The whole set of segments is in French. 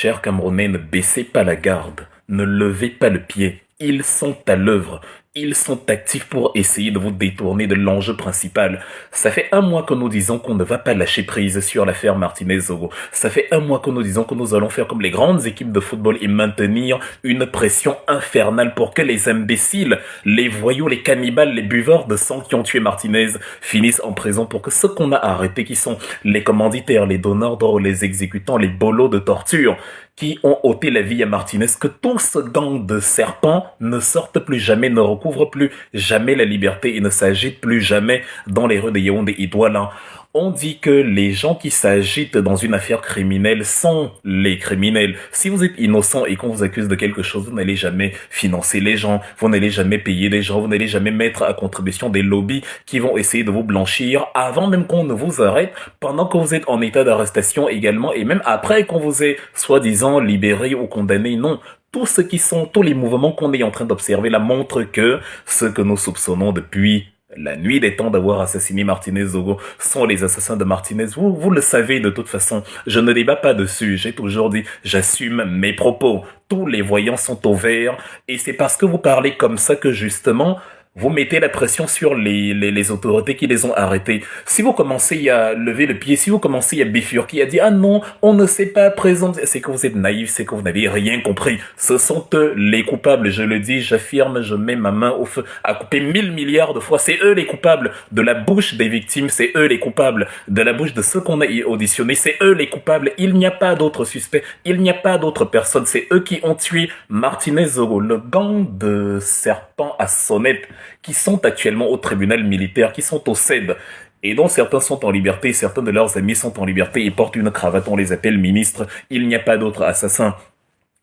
Chers Camerounais, ne baissez pas la garde, ne levez pas le pied. Ils sont à l'œuvre. Ils sont actifs pour essayer de vous détourner de l'enjeu principal. Ça fait un mois que nous disons qu'on ne va pas lâcher prise sur l'affaire Martinez-Zogo. Ça fait un mois que nous disons que nous allons faire comme les grandes équipes de football et maintenir une pression infernale pour que les imbéciles, les voyous, les cannibales, les buveurs de sang qui ont tué Martinez finissent en prison, pour que ceux qu'on a arrêtés, qui sont les commanditaires, les donneurs d'ordre, les exécutants, les bolos de torture, qui ont ôté la vie à Martinez, que tout ce gang de serpents ne sorte plus jamais, ne recouvre plus jamais la liberté et ne s'agite plus jamais dans les rues de Yaoundé et Douala. On dit que les gens qui s'agitent dans une affaire criminelle sont les criminels. Si vous êtes innocent et qu'on vous accuse de quelque chose, vous n'allez jamais financer les gens, vous n'allez jamais payer les gens, vous n'allez jamais mettre à contribution des lobbies qui vont essayer de vous blanchir avant même qu'on ne vous arrête, pendant que vous êtes en état d'arrestation également, et même après qu'on vous ait soi-disant libéré ou condamné. Non. Tous les mouvements qu'on est en train d'observer là montrent que ce que nous soupçonnons depuis la nuit des temps d'avoir assassiné Martinez-Zogo sont les assassins de Martinez. Vous le savez de toute façon. Je ne débat pas dessus. J'ai toujours dit, j'assume mes propos. Tous les voyants sont au vert. Et c'est parce que vous parlez comme ça que justement, vous mettez la pression sur les autorités qui les ont arrêtés. Si vous commencez à lever le pied, si vous commencez à bifurquer, à dire « Ah non, on ne sait pas présenter », c'est que vous êtes naïf, c'est que vous n'avez rien compris. Ce sont eux les coupables, je le dis, j'affirme, je mets ma main au feu, à couper 1000 milliards de fois. C'est eux les coupables de la bouche des victimes, c'est eux les coupables de la bouche de ceux qu'on a auditionnés, c'est eux les coupables. Il n'y a pas d'autres suspects, il n'y a pas d'autres personnes, c'est eux qui ont tué Martinez-Zogo, le gang de serpents à sonnette, qui sont actuellement au tribunal militaire, qui sont au CED, et dont certains sont en liberté, certains de leurs amis sont en liberté et portent une cravate, on les appelle ministres. Il n'y a pas d'autres assassins.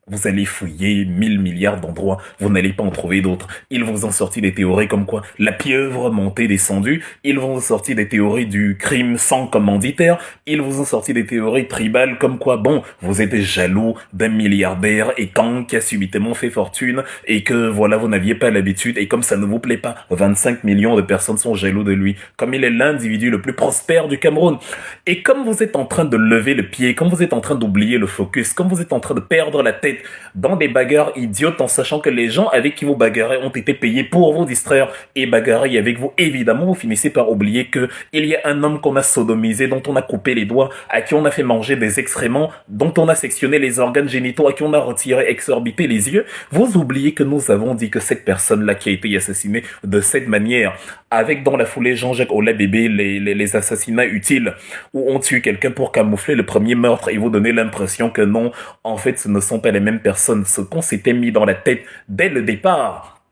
Vous allez fouiller 1000 milliards d'endroits, vous n'allez pas en trouver d'autres. Ils vous ont sorti des théories comme quoi la pieuvre montée descendue, ils vous ont sorti des théories du crime sans commanditaire, ils vous ont sorti des théories tribales comme quoi, bon, vous êtes jaloux d'un milliardaire et Kang qui a subitement fait fortune et que voilà, vous n'aviez pas l'habitude et comme ça ne vous plaît pas, 25 millions de personnes sont jaloux de lui, comme il est l'individu le plus prospère du Cameroun. Et comme vous êtes en train de lever le pied, comme vous êtes en train d'oublier le focus, comme vous êtes en train de perdre la tête dans des bagarres idiotes en sachant que les gens avec qui vous bagarrez ont été payés pour vous distraire et bagarrer avec vous, évidemment vous finissez par oublier que il y a un homme qu'on a sodomisé, dont on a coupé les doigts, à qui on a fait manger des excréments, dont on a sectionné les organes génitaux, à qui on a retiré, exorbité les yeux. Vous oubliez que nous avons dit que cette personne-là qui a été assassinée de cette manière, avec dans la foulée Jean-Jacques Ola-Bébé, les assassinats utiles, où on tue quelqu'un pour camoufler le premier meurtre et vous donner l'impression que non, en fait ce ne sont pas les mêmes personnes. Ce qu'on s'était mis dans la tête dès le départ,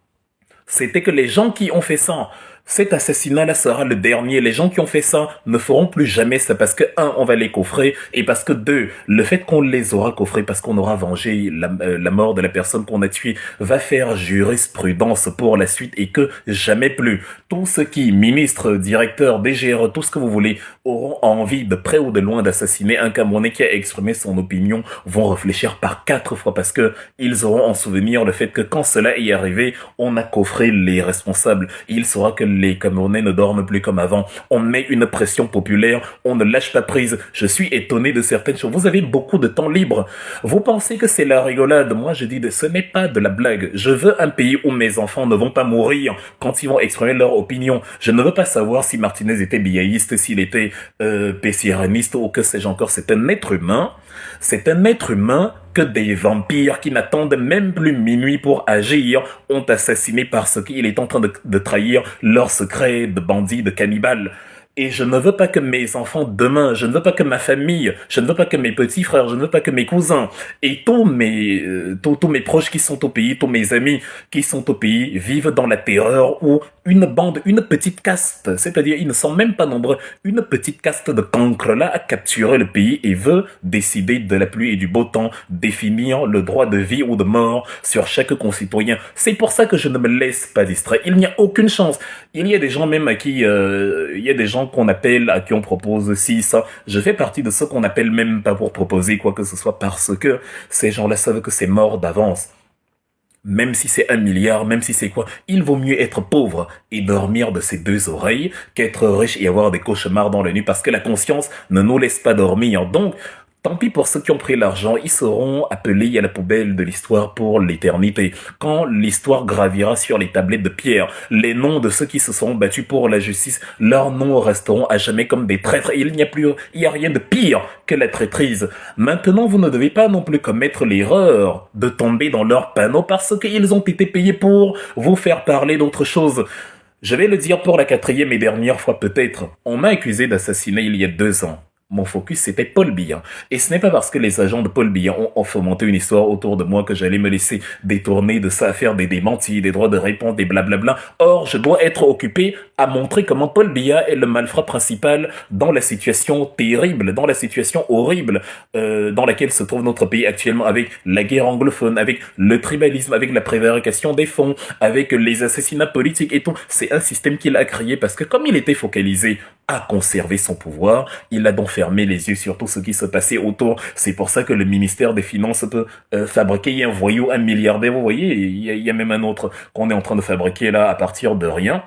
c'était que les gens qui ont fait ça, cet assassinat-là sera le dernier. Les gens qui ont fait ça ne feront plus jamais ça parce que, un, on va les coffrer et parce que, deux, le fait qu'on les aura coffrés parce qu'on aura vengé la mort de la personne qu'on a tuée va faire jurisprudence pour la suite et que jamais plus. Tous ceux qui, ministres, directeurs, DGR, tout ce que vous voulez, auront envie de près ou de loin d'assassiner un Camerounais qui a exprimé son opinion vont réfléchir par 4 fois parce que ils auront en souvenir le fait que quand cela est arrivé, on a coffré les responsables. Il saura que les Camerounais ne dorment plus comme avant. On met une pression populaire, on ne lâche pas prise. Je suis étonné de certaines choses. Vous avez beaucoup de temps libre. Vous pensez que c'est la rigolade. Moi, je dis, ce n'est pas de la blague. Je veux un pays où mes enfants ne vont pas mourir quand ils vont exprimer leur opinion. Je ne veux pas savoir si Martinez était biaïste, s'il était pessiraniste ou que sais-je encore. C'est un être humain. C'est un être humain que des vampires qui n'attendent même plus minuit pour agir ont assassiné parce qu'il est en train de trahir leur secret de bandit, de cannibale. Et je ne veux pas que mes enfants demain, je ne veux pas que ma famille, je ne veux pas que mes petits frères, je ne veux pas que mes cousins et tous mes proches qui sont au pays, tous mes amis qui sont au pays vivent dans la terreur où une bande, une petite caste, c'est-à-dire ils ne sont même pas nombreux, une petite caste de cancres là a capturé le pays et veut décider de la pluie et du beau temps, définir le droit de vie ou de mort sur chaque concitoyen. C'est pour ça que je ne me laisse pas distraire. Il n'y a aucune chance. Il y a des gens même à qui, il y a des gens qu'on appelle, à qui on propose ci, ça. Je fais partie de ceux qu'on appelle même pas pour proposer quoi que ce soit parce que ces gens-là savent que c'est mort d'avance. Même si c'est 1 milliard, même si c'est quoi, il vaut mieux être pauvre et dormir de ses 2 oreilles qu'être riche et avoir des cauchemars dans la nuit parce que la conscience ne nous laisse pas dormir. Donc, Tant pis pour ceux qui ont pris l'argent, ils seront appelés à la poubelle de l'histoire pour l'éternité. Quand l'histoire gravira sur les tablettes de pierre, les noms de ceux qui se sont battus pour la justice, leurs noms resteront à jamais comme des traîtres. Il n'y a rien de pire que la traîtrise. Maintenant, vous ne devez pas non plus commettre l'erreur de tomber dans leurs panneaux parce qu'ils ont été payés pour vous faire parler d'autre chose. Je vais le dire pour la quatrième et dernière fois peut-être. On m'a accusé d'assassiner il y a 2 ans. Mon focus, c'était Paul Biya. Et ce n'est pas parce que les agents de Paul Biya ont fomenté une histoire autour de moi que j'allais me laisser détourner de ça à faire des démentis, des droits de réponse, des blablabla. Or, je dois être occupé à montrer comment Paul Biya est le malfrat principal dans la situation terrible, dans la situation horrible dans laquelle se trouve notre pays actuellement avec la guerre anglophone, avec le tribalisme, avec la prévarication des fonds, avec les assassinats politiques et tout. C'est un système qu'il a créé parce que comme il était focalisé à conserver son pouvoir, il a donc fermé les yeux sur tout ce qui se passait autour. C'est pour ça que le ministère des Finances peut fabriquer un voyou, un milliardaire. Vous voyez, il y a même un autre qu'on est en train de fabriquer là à partir de rien.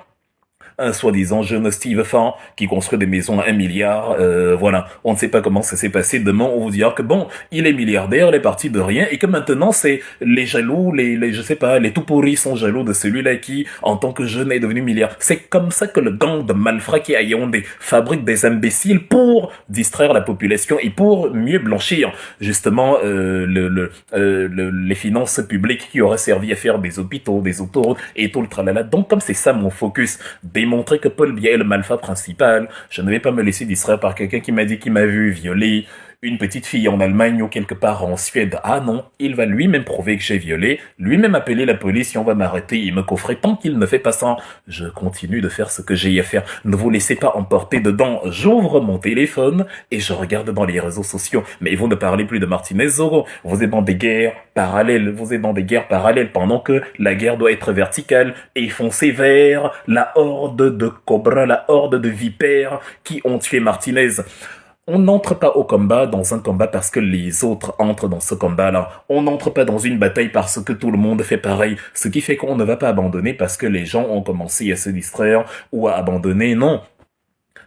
Un soi-disant jeune Steve Fan qui construit des maisons à 1 milliard. Voilà, on ne sait pas comment ça s'est passé. Demain, on vous dira que bon, il est milliardaire, il est parti de rien et que maintenant, c'est les jaloux, je sais pas, les tout pourris sont jaloux de celui-là qui, en tant que jeune, est devenu milliardaire. C'est comme ça que le gang de malfrats qui est à Yaoundé fabrique des imbéciles pour distraire la population et pour mieux blanchir, justement, les finances publiques qui auraient servi à faire des hôpitaux, des autoroutes et tout le tralala. Donc, comme c'est ça mon focus, démontrer que Paul Biya est le malfrat principal. Je ne vais pas me laisser distraire par quelqu'un qui m'a dit qu'il m'a vu violer une petite fille en Allemagne ou quelque part en Suède. Ah non, il va lui-même prouver que j'ai violé, lui-même appeler la police et on va m'arrêter et me coffrer. Tant qu'il ne fait pas ça, je continue de faire ce que j'ai à faire. Ne vous laissez pas emporter dedans. J'ouvre mon téléphone et je regarde dans les réseaux sociaux. Mais vous ne parlez plus de Martinez Zoro. Vous êtes dans des guerres parallèles. Vous êtes dans des guerres parallèles pendant que la guerre doit être verticale et foncer vers la horde de cobras, la horde de vipères qui ont tué Martinez. On n'entre pas au combat dans un combat parce que les autres entrent dans ce combat-là. On n'entre pas dans une bataille parce que tout le monde fait pareil. Ce qui fait qu'on ne va pas abandonner parce que les gens ont commencé à se distraire ou à abandonner. Non.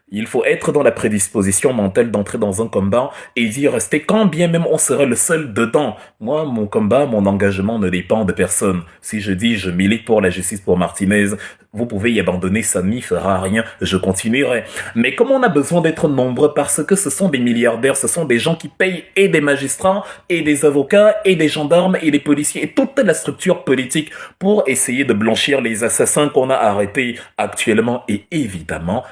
Il faut être dans la prédisposition mentale d'entrer dans un combat et d'y rester quand bien même on serait le seul dedans. Moi, mon combat, mon engagement ne dépend de personne. Si je dis je milite pour la justice pour Martinez, vous pouvez y abandonner, ça n'y fera rien, je continuerai. Mais comme on a besoin d'être nombreux parce que ce sont des milliardaires, ce sont des gens qui payent et des magistrats, et des avocats, et des gendarmes, et des policiers, et toute la structure politique pour essayer de blanchir les assassins qu'on a arrêtés actuellement. Et évidemment,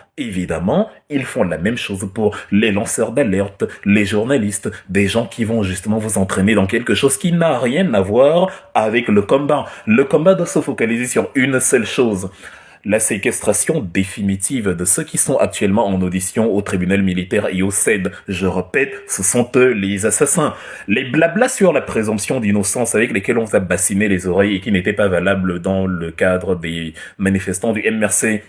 ils font la même chose pour les lanceurs d'alerte, les journalistes, des gens qui vont justement vous entraîner dans quelque chose qui n'a rien à voir avec le combat. Le combat doit se focaliser sur une seule chose. La séquestration définitive de ceux qui sont actuellement en audition au tribunal militaire et au CED. Je répète, ce sont eux les assassins. Les blablas sur la présomption d'innocence avec lesquels on a bassiné les oreilles et qui n'étaient pas valables dans le cadre des manifestants du MRC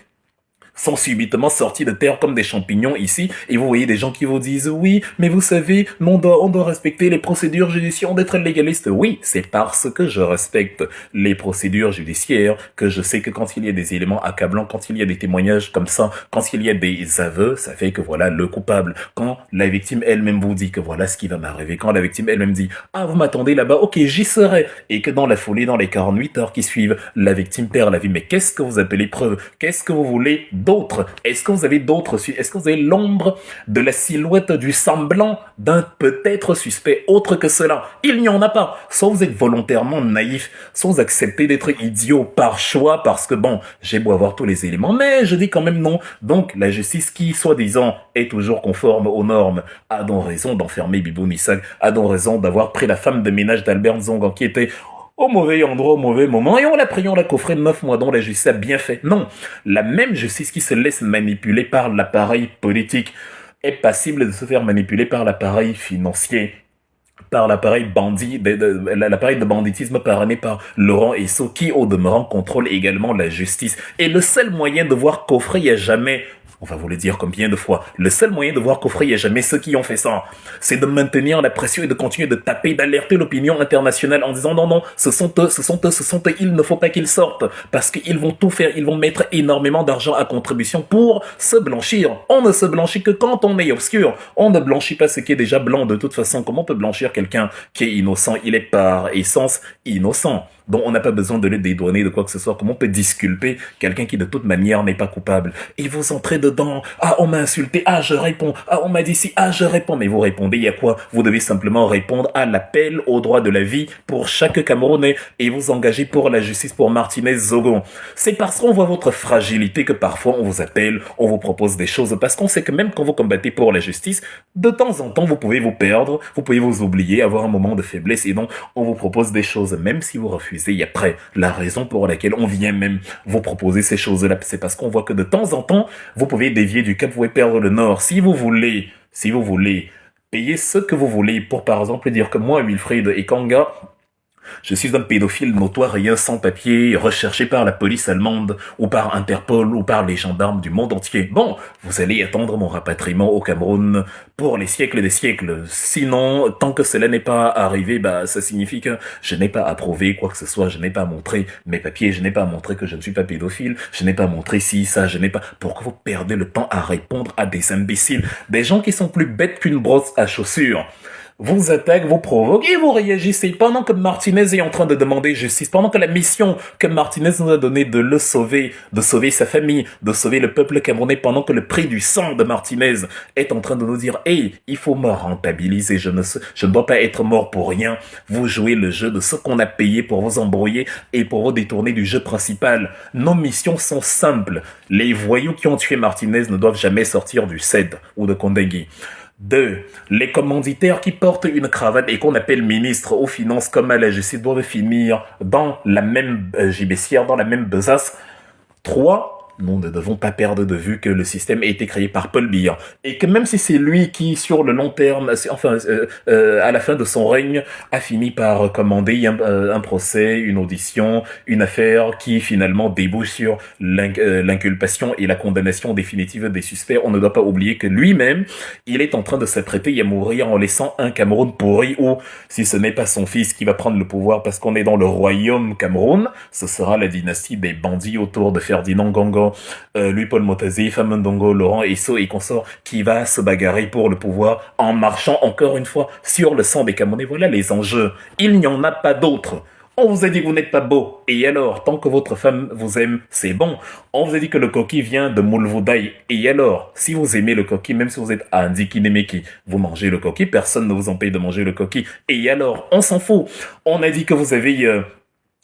sont subitement sortis de terre comme des champignons ici, et vous voyez des gens qui vous disent « Oui, mais vous savez, on doit respecter les procédures judiciaires d'être légaliste. » Oui, c'est parce que je respecte les procédures judiciaires que je sais que quand il y a des éléments accablants, quand il y a des témoignages comme ça, quand il y a des aveux, ça fait que voilà le coupable. Quand la victime elle-même vous dit que voilà ce qui va m'arriver, quand la victime elle-même dit « Ah, vous m'attendez là-bas, ok, j'y serai. » Et que dans la foulée, dans les 48 heures qui suivent, la victime perd la vie. Mais qu'est-ce que vous appelez preuve? Qu'est-ce que vous voulez d'autres? Est-ce que vous avez d'autres? Est-ce que vous avez l'ombre de la silhouette du semblant d'un peut-être suspect autre que cela? Il n'y en a pas. Soit vous êtes volontairement naïf, soit vous acceptez d'être idiot par choix parce que bon, j'ai beau avoir tous les éléments, mais je dis quand même non. Donc la justice qui, soi-disant, est toujours conforme aux normes, a donc raison d'enfermer Bibou Missak, a donc raison d'avoir pris la femme de ménage d'Albert Nzongo qui était au mauvais endroit, au mauvais moment, et on l'a pris, on l'a coffré 9 mois, dont la justice a bien fait. Non, la même justice qui se laisse manipuler par l'appareil politique est passible de se faire manipuler par l'appareil financier, par l'appareil l'appareil de banditisme parrainé par Laurent Esso, qui au demeurant contrôle également la justice. Et le seul moyen de voir coffrer à jamais On va vous le dire combien de fois. Le seul moyen de voir qu'Offray, il n'y a jamais ceux qui ont fait ça. C'est de maintenir la pression et de continuer de taper, d'alerter l'opinion internationale en disant non, non, ce sont eux, ce sont eux, ce sont eux, il ne faut pas qu'ils sortent. Parce qu'ils vont tout faire, ils vont mettre énormément d'argent à contribution pour se blanchir. On ne se blanchit que quand on est obscur. On ne blanchit pas ce qui est déjà blanc de toute façon. Comment on peut blanchir quelqu'un qui est innocent? Il est par essence innocent. Donc on n'a pas besoin de le dédouaner de quoi que ce soit. Comment on peut disculper quelqu'un qui de toute manière n'est pas coupable? Et vous entrez dedans, ah on m'a insulté, ah je réponds, ah on m'a dit si, ah je réponds. Mais vous répondez, il y a quoi? Vous devez simplement répondre à l'appel au droit de la vie pour chaque Camerounais et vous engager pour la justice pour Martinez Zogo. C'est parce qu'on voit votre fragilité que parfois on vous appelle, on vous propose des choses, parce qu'on sait que même quand vous combattez pour la justice, de temps en temps vous pouvez vous perdre, vous pouvez vous oublier, avoir un moment de faiblesse et donc on vous propose des choses, même si vous refusez. Et après, la raison pour laquelle on vient même vous proposer ces choses-là, c'est parce qu'on voit que de temps en temps, vous pouvez dévier du cap, vous pouvez perdre le nord. Si vous voulez payer ce que vous voulez pour, par exemple, dire que moi, Wilfried Ekanga, je suis un pédophile notoire et un sans-papier recherché par la police allemande ou par Interpol ou par les gendarmes du monde entier. Bon, vous allez attendre mon rapatriement au Cameroun pour les siècles des siècles. Sinon, tant que cela n'est pas arrivé, ça signifie que je n'ai pas approuvé quoi que ce soit, je n'ai pas montré mes papiers, je n'ai pas montré que je ne suis pas pédophile, je n'ai pas montré si, ça, je n'ai pas... Pourquoi vous perdez le temps à répondre à des imbéciles, des gens qui sont plus bêtes qu'une brosse à chaussures? Vous attaquez, vous provoquez, vous réagissez pendant que Martinez est en train de demander justice, pendant que la mission que Martinez nous a donnée de le sauver, de sauver sa famille, de sauver le peuple camerounais, pendant que le prix du sang de Martinez est en train de nous dire « Hey, il faut me rentabiliser, je ne dois pas être mort pour rien. » Vous jouez le jeu de ce qu'on a payé pour vous embrouiller et pour vous détourner du jeu principal. Nos missions sont simples. Les voyous qui ont tué Martinez ne doivent jamais sortir du CED ou de Kondagui. 2. Les commanditaires qui portent une cravate et qu'on appelle ministre aux finances comme à la justice doivent finir dans la même gibecière, dans la même besace. 3. Nous ne devons pas perdre de vue que le système a été créé par Paul Biya et que même si c'est lui qui, sur le long terme, à la fin de son règne, a fini par commander un procès, une audition, une affaire qui finalement débouche sur l'inculpation et la condamnation définitive des suspects, on ne doit pas oublier que lui-même, il est en train de s'apprêter à mourir en laissant un Cameroun pourri où, si ce n'est pas son fils qui va prendre le pouvoir parce qu'on est dans le royaume Cameroun, ce sera la dynastie des bandits autour de Ferdinand Gongo, Louis-Paul Motazé, Famandongo, Laurent Esso et consorts qui va se bagarrer pour le pouvoir en marchant encore une fois sur le sang des Camerounais. Voilà les enjeux. Il n'y en a pas d'autres. On vous a dit que vous n'êtes pas beau. Et alors, tant que votre femme vous aime, c'est bon. On vous a dit que le coquille vient de Moulvoudaï. Et alors, si vous aimez le coquille, même si vous êtes à Ndikinemeki, vous mangez le coquille, personne ne vous empêche de manger le coquille. Et alors, on s'en fout. On a dit que vous avez...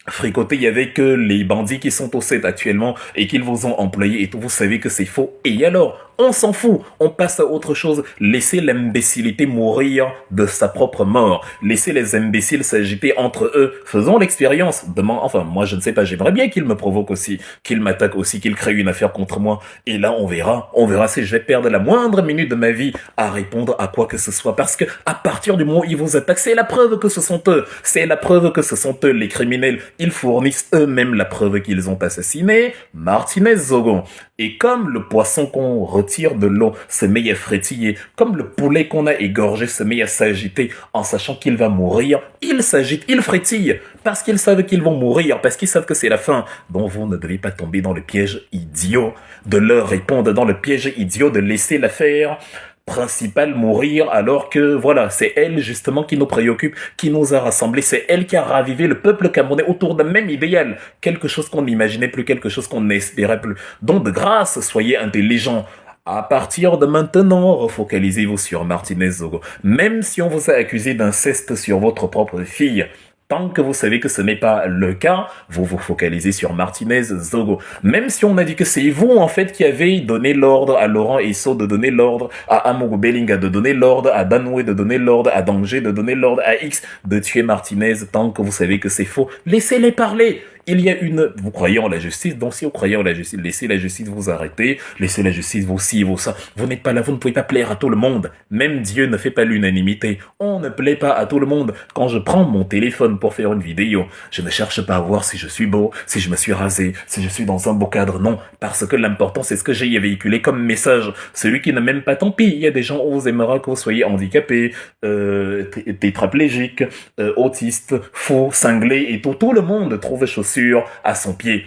fricoter, il y avait que les bandits qui sont au set actuellement et qu'ils vous ont employé et tout, vous savez que c'est faux. Et alors, on s'en fout, on passe à autre chose. Laissez l'imbécilité mourir de sa propre mort. Laissez les imbéciles s'agiter entre eux. Faisons l'expérience. Demain, enfin, moi je ne sais pas, j'aimerais bien qu'il me provoque aussi, qu'il m'attaque aussi, qu'il crée une affaire contre moi. Et là, on verra si je vais perdre la moindre minute de ma vie à répondre à quoi que ce soit. Parce que à partir du moment où ils vous attaquent, c'est la preuve que ce sont eux. C'est la preuve que ce sont eux, les criminels. Ils fournissent eux-mêmes la preuve qu'ils ont assassiné Martinez Zogo. Et comme le poisson qu'on retire de l'eau se met à frétiller, comme le poulet qu'on a égorgé se met à s'agiter en sachant qu'il va mourir, il s'agite, il frétille, parce qu'ils savent qu'ils vont mourir, parce qu'ils savent que c'est la fin. Donc vous ne devez pas tomber dans le piège idiot de leur répondre, dans le piège idiot de laisser l'affaire principale mourir alors que voilà, c'est elle justement qui nous préoccupe, qui nous a rassemblés, c'est elle qui a ravivé le peuple camerounais autour d'un même idéal, quelque chose qu'on n'imaginait plus, quelque chose qu'on n'espérait plus. Donc de grâce, soyez intelligents. À partir de maintenant, refocalisez-vous sur Martinez Zogo. Même si on vous a accusé d'inceste sur votre propre fille, tant que vous savez que ce n'est pas le cas, vous vous focalisez sur Martinez Zogo. Même si on a dit que c'est vous, en fait, qui avez donné l'ordre à Laurent Esso de donner l'ordre à Amogo Bellinga, de donner l'ordre à Danoué, de donner l'ordre à Danger, de donner l'ordre à X de tuer Martinez, tant que vous savez que c'est faux, laissez-les parler. Il y a vous croyez en la justice, donc si vous croyez en la justice, laissez la justice vous arrêter, laissez la justice vous ci, vous ça. Vous n'êtes pas là, vous ne pouvez pas plaire à tout le monde. Même Dieu ne fait pas l'unanimité. On ne plaît pas à tout le monde. Quand je prends mon téléphone pour faire une vidéo, je ne cherche pas à voir si je suis beau, si je me suis rasé, si je suis dans un beau cadre. Non, parce que l'important, c'est ce que j'ai véhiculé comme message. Celui qui ne m'aime pas, tant pis. Il y a des gens où vous aimera que vous soyez handicapé, tétraplégique, autiste, fou, cinglé et tout. Tout le monde trouve chaussures à son pied.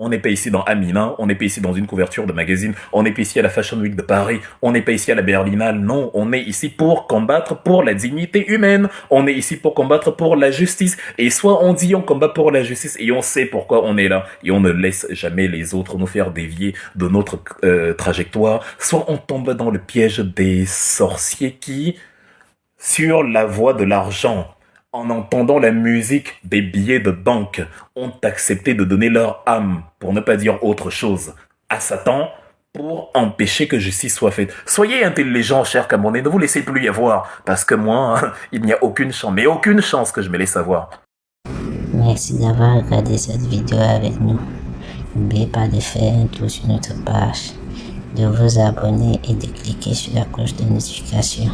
On n'est pas ici dans Amina, on n'est pas ici dans une couverture de magazine, on n'est pas ici à la Fashion Week de Paris, on n'est pas ici à la Berlinale, non, on est ici pour combattre pour la dignité humaine, on est ici pour combattre pour la justice, et soit on dit on combat pour la justice et on sait pourquoi on est là, et on ne laisse jamais les autres nous faire dévier de notre trajectoire, soit on tombe dans le piège des sorciers qui, sur la voie de l'argent, en entendant la musique des billets de banque, ont accepté de donner leur âme, pour ne pas dire autre chose, à Satan pour empêcher que justice soit faite. Soyez intelligents, chers Camerounais, ne vous laissez plus y avoir, parce que moi, il n'y a aucune chance, mais aucune chance que je me laisse avoir. Merci d'avoir regardé cette vidéo avec nous. N'oubliez pas de faire un tour sur notre page, de vous abonner et de cliquer sur la cloche de notification.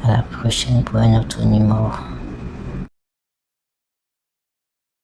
À la prochaine pour un autre numéro.